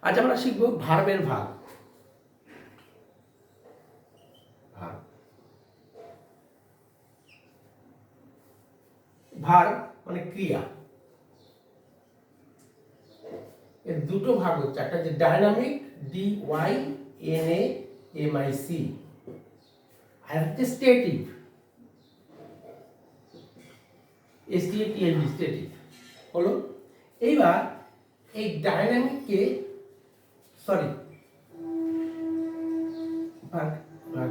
আজ আমরা শিখব ভার্বের ভাগ। ভার্ব মানে ক্রিয়া। এর দুটো ভাগ হচ্ছে, একটা যে ডাইনামিক DYNAMIC, আর হচ্ছে স্ট্যাটিক STATIV স্ট্যাটিক। হলো এইবার এই ডাইনামিককে সরি ভাগ ভাগ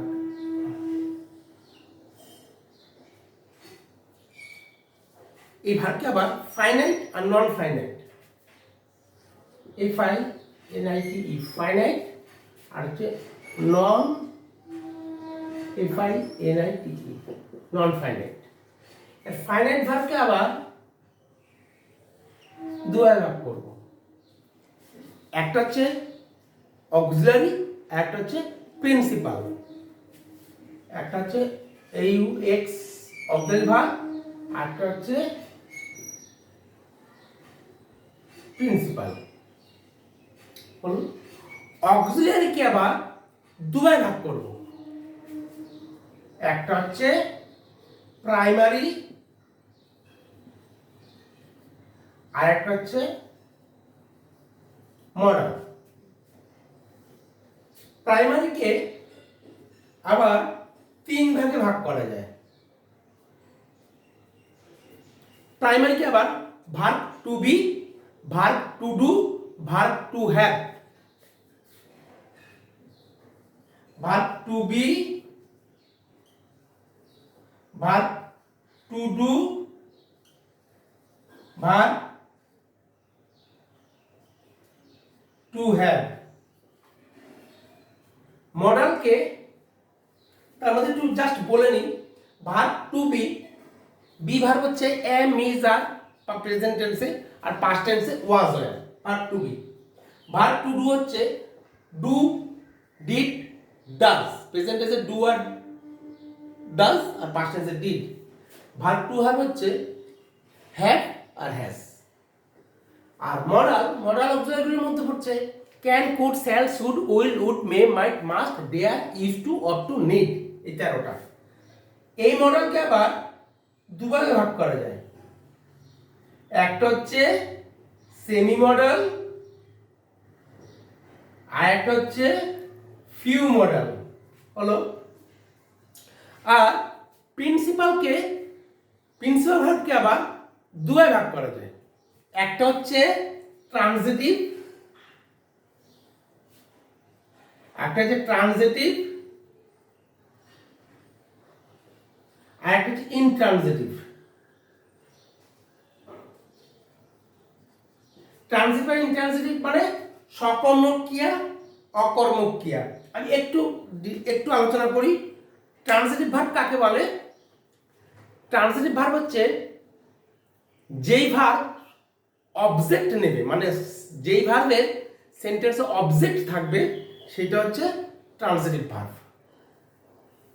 এই ভাগকে আবার ফাইনাইট আর নন ফাইনাইট, FINITE ফাইনাইট আর হচ্ছে নন FINITE নন ফাইনাইট। ফাইনাইট ভার্বকে আবার দুভাবে ভাগ করব, একটা হচ্ছে অক্সিলারি, একটা হচ্ছে প্রিন্সিপাল। একটা হচ্ছে AUX অক্সিলারি ভার্ব, একটা হচ্ছে প্রিন্সিপাল। বলুন, অক্সিলারিকে আবার দুভাবে ভাগ করব, একটা হচ্ছে প্রাইমারি আর একটা হচ্ছে মডাল। প্রাইমারিকে আবার তিন ভাগে ভাগ করা যায়। প্রাইমারিকে আবার verb to be, verb to do, verb to have. Verb to be, verb to do, verb to have. মডালকে তার মধ্যে একটু জাস্ট বলে নিই। Verb to be, be verb হচ্ছে এম ইজ আর প্রেজেন্ট টেন্সে, আর পাস্ট টেন্সে ওয়াজ হয়। Verb to be. Verb to do হচ্ছে ডু, ডিড, ডাজ। প্রেজেন্ট টেন্সে ডু আর ডাজ, আর পাস্ট টেন্সে ডিড। ভার্ব টু হ্যাভ হচ্ছে হ্যাভ আর হ্যাজ। আর মডাল অক্সিলারির মধ্যে পড়ছে can, could, shall, should, will, would, may, might, must, dare, is to, ought to, need. এই 13টা। এই মডেলকে আবার দুভাগে ভাগ করা যায়, একটা হচ্ছে সেমি মডেল আর একটা হচ্ছে ফিউ মডেল। হলো আর প্রিন্সিপাল ভার্বকে আবার দুভাগে ভাগ করা যায়, একটা হচ্ছে ট্রানজিটিভ, একটা হচ্ছে ট্রানজিটিভ আর একটা হচ্ছে ইনট্রানজিটিভ। ট্রানজিটিভ আর ইনট্রানজিটিভ মানে সকর্মক ক্রিয়া, অকর্মক ক্রিয়া। আমি একটু আলোচনা করি। ট্রানজিটিভ ভার্ব কাকে বলে? ট্রানজিটিভ ভার্ব হচ্ছে যেই ভার্ব অবজেক্ট নেবে, মানে যেই ভার্বের সেন্টেন্সে অবজেক্ট থাকবে, সেটা হচ্ছে ট্রানজিটিভ ভার্ব।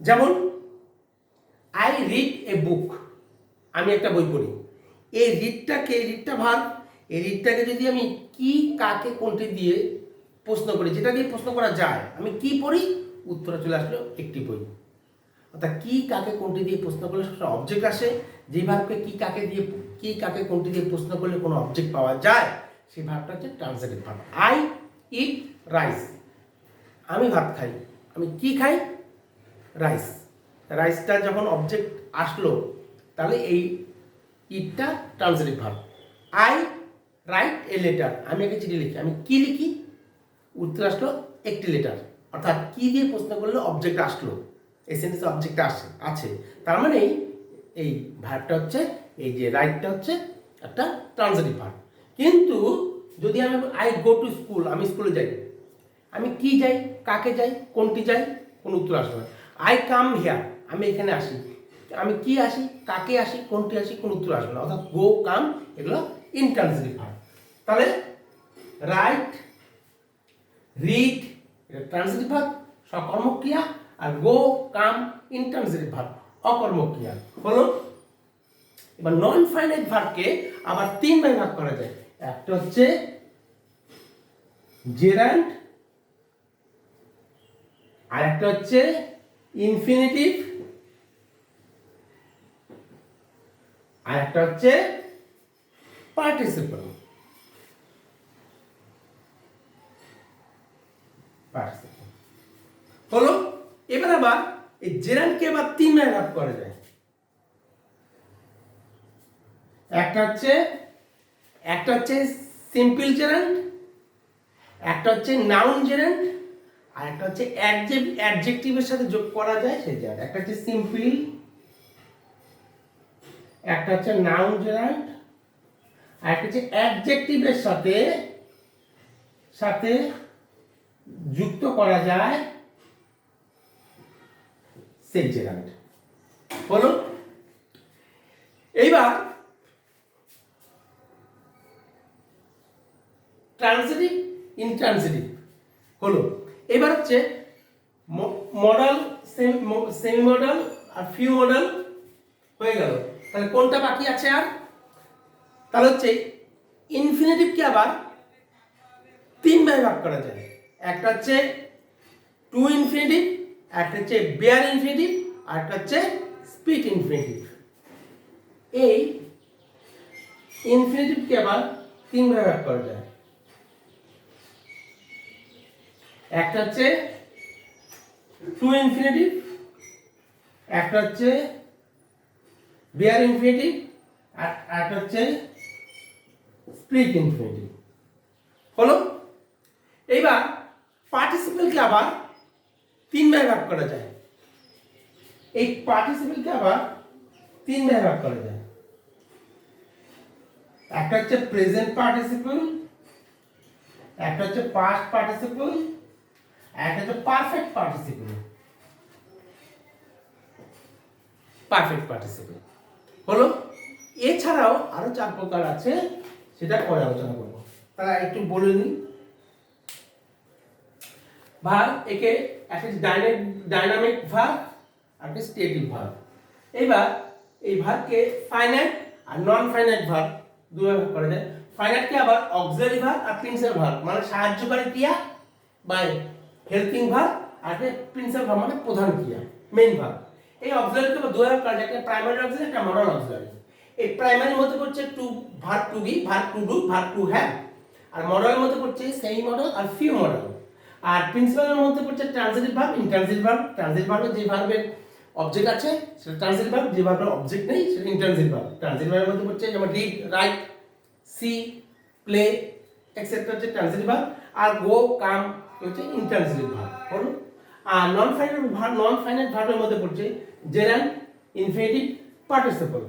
যেমন আই রিড এ বুক, আমি একটা বই পড়ি। এই রিডটা ভার্ব। এই রিডটাকে যদি আমি কি, কাকে, কোনটি দিয়ে প্রশ্ন করি, যেটা দিয়ে প্রশ্ন করা যায়, আমি কি পড়ি, উত্তরে চলে আসলো একটি বই। অর্থাৎ কি, কাকে, কোনটি দিয়ে প্রশ্ন করলে সেটা অবজেক্ট আসে। যে ভার্বকে কি, কাকে, কোনটি দিয়ে প্রশ্ন করলে কোনো অবজেক্ট পাওয়া যায়, সেই ভার্বটা হচ্ছে transitive verb. I eat rice, আমি ভাত খাই। আমি কি খাই? রাইস। রাইসটা যখন অবজেক্ট আসলো, তাহলে এই ইটটা transitive verb. I write a letter, আমি একটা চিঠি লিখি। আমি কি লিখি? উত্তর আসলো একটি লেটার। অর্থাৎ কি দিয়ে প্রশ্ন করলে অবজেক্ট আসলো, এই সেন্টেন্সে অবজেক্ট আছে। তার মানে এই ভার্বটা হচ্ছে, এই যে রাইটটা হচ্ছে একটা ট্রানজিটিভ ভার্ব। কিন্তু যদি আমি আই গো টু স্কুল, আমি স্কুলে যাই, আমি কি যাই, কাকে যাই, কোনটি যাই, কোন উত্তর আসবে না। আই কাম হিয়ার, আমি এখানে আসি, আমি কি আসি, কাকে আসি, কোনটি আসি, কোন উত্তর আসবে না। অর্থাৎ গো, কাম, এগুলো ইনট্রানজিটিভ ভার্ব। তাহলে রাইট, রিড এটা ট্রানজিটিভ ভার্ব, সকর্মক ক্রিয়া। আর গো, কাম, ইনট্রানজিটিভ ভার্ব, অকর্মক ক্রিয়া। হলো এবার নন ফাইনাইট ভার্বকে আবার তিন ভাগে ভাগ করা যায়। একটা হচ্ছে জেরান্ড, আর একটা হচ্ছে ইনফিনিটিভ, আর একটা হচ্ছে পার্টিসিপল। হলো। এবার আবার এই জেরান্ডকে আবার তিন ভাগে ভাগ করা যায়। একটা হচ্ছে সিম্পল জেরান্ড, একটা হচ্ছে নাউন জেরান্ড, আর একটা হচ্ছে অ্যাডজেক্টিভের সাথে যোগ করা যায় সেই জেরান্ড। একটা হচ্ছে সিম্পল, একটা হচ্ছে নাউন জেরান্ড, আর একটা হচ্ছে অ্যাডজেক্টিভের সাথে সাথে যুক্ত করা যায় সেই জেরান্ড। হলো। এইবার ট্রান্সিটিভ, ইনট্রান্সিটিভ হলো। এবার হচ্ছে মডাল, সেমি মডাল আর ফিউ মডাল হয়ে গেল। তাহলে কোনটা বাকি আছে আর? তাহলে হচ্ছে ইনফিনিটিভকে আবার তিন ভাগে ভাগ করা যায়। একটা হচ্ছে টু ইনফিনিটিভ, একটা হচ্ছে বেয়ার ইনফিনিটিভ, আর একটা হচ্ছে স্পিড ইনফিনিটিভ। এই ইনফিনিটিভকে আবার তিন ভাগে ভাগ করা যায়। একটা হচ্ছে টু ইনফিনিটিভ, একটা হচ্ছে বেয়ার ইনফিনিটিভ, আর একটা হচ্ছে স্প্লিট ইনফিনিটিভ। হলো। এইবার পার্টিসিপলকে আবার তিন ভাগে ভাগ করা যায়। এই পার্টিসিপলকে আবার তিন ভাগে ভাগ করা যায়। একটা হচ্ছে প্রেজেন্ট পার্টিসিপল, একটা হচ্ছে পাস্ট পার্টিসিপল, একটা হচ্ছে পারফেক্ট পার্টিসিপল। পারফেক্ট পার্টিসিপল হলো। এছাড়াও আরো চার প্রকার আছে, সেটা পরে আলোচনা করব। তাহলে একটু বলে নিই। ভার্ব, একে একটা ডাইনামিক ভার্ব আর একটা স্ট্যাটিক ভার্ব। এবার এই ভার্বকে ফাইনাইট আর নন ফাইনাইট ভার্ব দুভাবে ভাগ করা যায়। ফাইনাইটকে আবার অক্সিলারি ভার্ব আর প্রিন্সিপাল ভার্ব মানে সাহায্যকারী ক্রিয়া বা হেল্পিং ভার্ব, আর প্রিন্সিপাল ভার্ব মানে প্রধান ক্রিয়া, মেইন ভার্ব। এই অক্সিলারিকে আবার দুভাবে ভাগ করা যায়, একটা প্রাইমারি অক্সিলারি, একটা মডাল অক্সিলারি। এই প্রাইমারির মধ্যে পড়ছে to, verb to be, verb to do, verb to have. আর মডালের মধ্যে পড়ছে সেমি মডাল আর ফিউ মডাল। আর প্রিন্সিপালের মধ্যে পড়ছে transitive verb, intransitive verb. Transitive ভার্বে যে ভার্বের অবজেক্ট আছে সেটা ট্রান্সিটিভ ভার্ব, যে ভার্বের অবজেক্ট নেই সেটা ইনট্রান্সিটিভ ভার্ব। ট্রান্সিটিভ ভার্বের মধ্যে পড়ছে যেমন read, write, see, play etcetera হচ্ছে ট্রান্সিটিভ ভার্ব। আর গো, কাম হচ্ছে ইনট্রান্সিটিভ ভার্ব। হলো। আর নন ফাইনাইট ভার্বের মধ্যে পড়ছে জেরান্ড, ইনফিনিটিভ, পার্টিসিপল।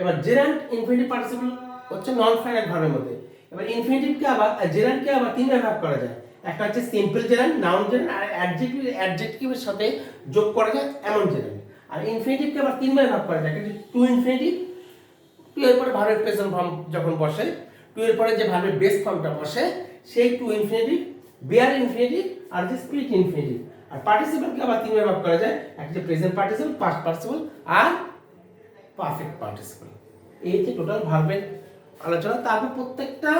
এবার জেরান্ড, ইনফিনিটিভ, পার্টিসিপল হচ্ছে নন ফাইনাইট ভার্বের মধ্যে। এবার ইনফিনিটিভকে আবার জেরান্ডকে আবার তিন ভাগে ভাগ করা যায়। একটা হচ্ছে সিম্পল জেরান্ড, নাউন জেরান্ড, আর অ্যাডজেক্টিভের সাথে যোগ করা যায় এমন জেরান্ড। আর ইনফিনিটিভকে আবার তিন ভাগে ভাগ করা যায়। একটা হচ্ছে টু ইনফিনিটিভ, টু এর পরে ভার্বের প্রেজেন্ট ফর্ম যখন বসে, টু এর পরে যে ভার্বের বেস ফর্মটা বসে সেই টু ইনফিনিটিভ, বেয়ার ইনফিনিটিভ, আর যে স্পিড ইনফিনিটিভ। আর পার্টিসিপলকে আবার তিন ভাগে ভাগ করা যায়। একটা হচ্ছে প্রেজেন্ট পার্টিসিপল, পাস্ট পার্টিসিপল, আর পারফেক্ট পার্টিসিপল। এই যে টোটাল ভার্বের আলোচনা। তারপর প্রত্যেকটা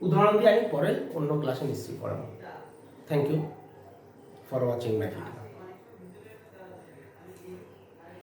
উদাহরণ দিয়ে আমি পরে অন্য ক্লাসে নিশ্চয়ই পড়াবো। Thank you for watching my video.